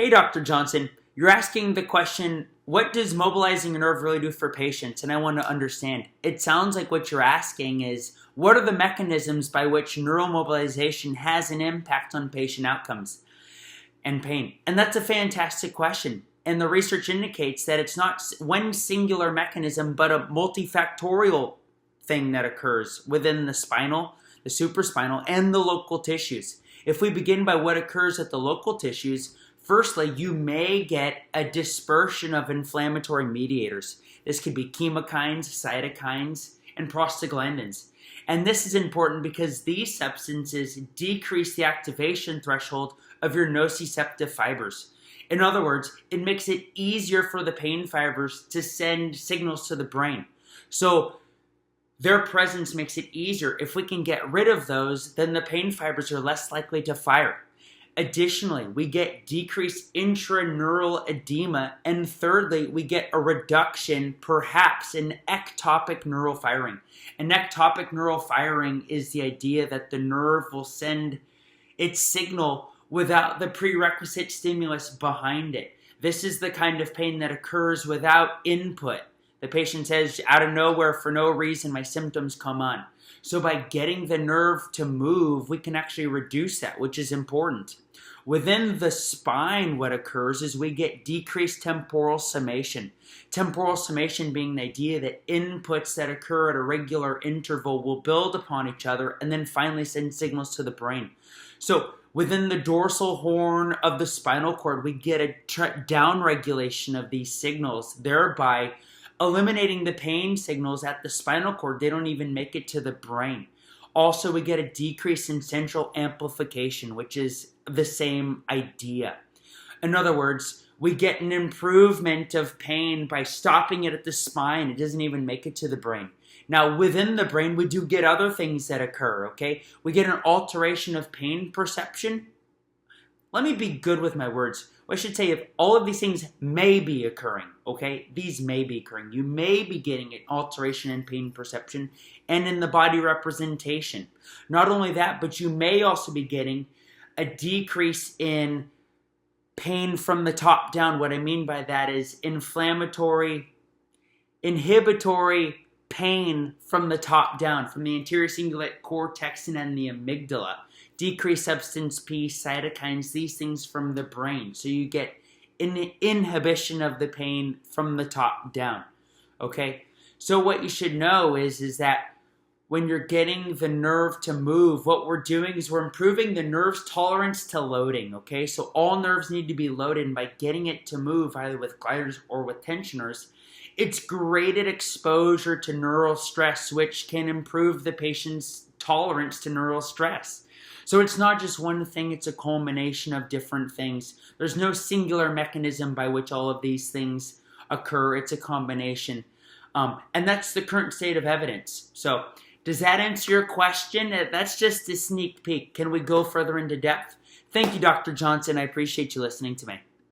Hey, Dr. Johnson, you're asking the question, what does mobilizing a nerve really do for patients? And I want to understand. It sounds like what you're asking is, what are the mechanisms by which neuromobilization has an impact on patient outcomes and pain? And that's a fantastic question. And the research indicates that it's not one singular mechanism, but a multifactorial thing that occurs within the spinal, the supraspinal, and the local tissues. If we begin by what occurs at the local tissues, firstly, you may get a dispersion of inflammatory mediators. This could be chemokines, cytokines, and prostaglandins. And this is important because these substances decrease the activation threshold of your nociceptive fibers. In other words, it makes it easier for the pain fibers to send signals to the brain. So their presence makes it easier. If we can get rid of those, then the pain fibers are less likely to fire. Additionally, we get decreased intraneural edema, and thirdly, we get a reduction, perhaps, in ectopic neural firing. And ectopic neural firing is the idea that the nerve will send its signal without the prerequisite stimulus behind it. This is the kind of pain that occurs without input. The patient says, out of nowhere, for no reason, my symptoms come on. So by getting the nerve to move, we can actually reduce that, which is important. Within the spine, what occurs is we get decreased temporal summation. Temporal summation being the idea that inputs that occur at a regular interval will build upon each other and then finally send signals to the brain. So within the dorsal horn of the spinal cord, we get a downregulation of these signals, thereby eliminating the pain signals at the spinal cord. They don't even make it to the brain. Also, we get a decrease in central amplification, which is the same idea. In other words, we get an improvement of pain by stopping it at the spine. It doesn't even make it to the brain. Now, within the brain, we do get other things that occur, okay? We get an alteration of pain perception. Let me be good with my words. I should say if all of these things may be occurring, okay? These may be occurring. You may be getting an alteration in pain perception and in the body representation. Not only that, but you may also be getting a decrease in pain from the top down. What I mean by that is inflammatory, inhibitory pain from the top down, from the anterior cingulate cortex and the amygdala. Decreased substance P, cytokines, these things from the brain. So you get an inhibition of the pain from the top down, okay? So what you should know is that when you're getting the nerve to move, what we're doing is we're improving the nerve's tolerance to loading, okay? So all nerves need to be loaded, and by getting it to move, either with gliders or with tensioners, it's graded exposure to neural stress, which can improve the patient's tolerance to neural stress. So it's not just one thing, it's a culmination of different things. There's no singular mechanism by which all of these things occur. It's a combination. And that's the current state of evidence. So does that answer your question? That's just a sneak peek. Can we go further into depth? Thank you, Dr. Johnson. I appreciate you listening to me.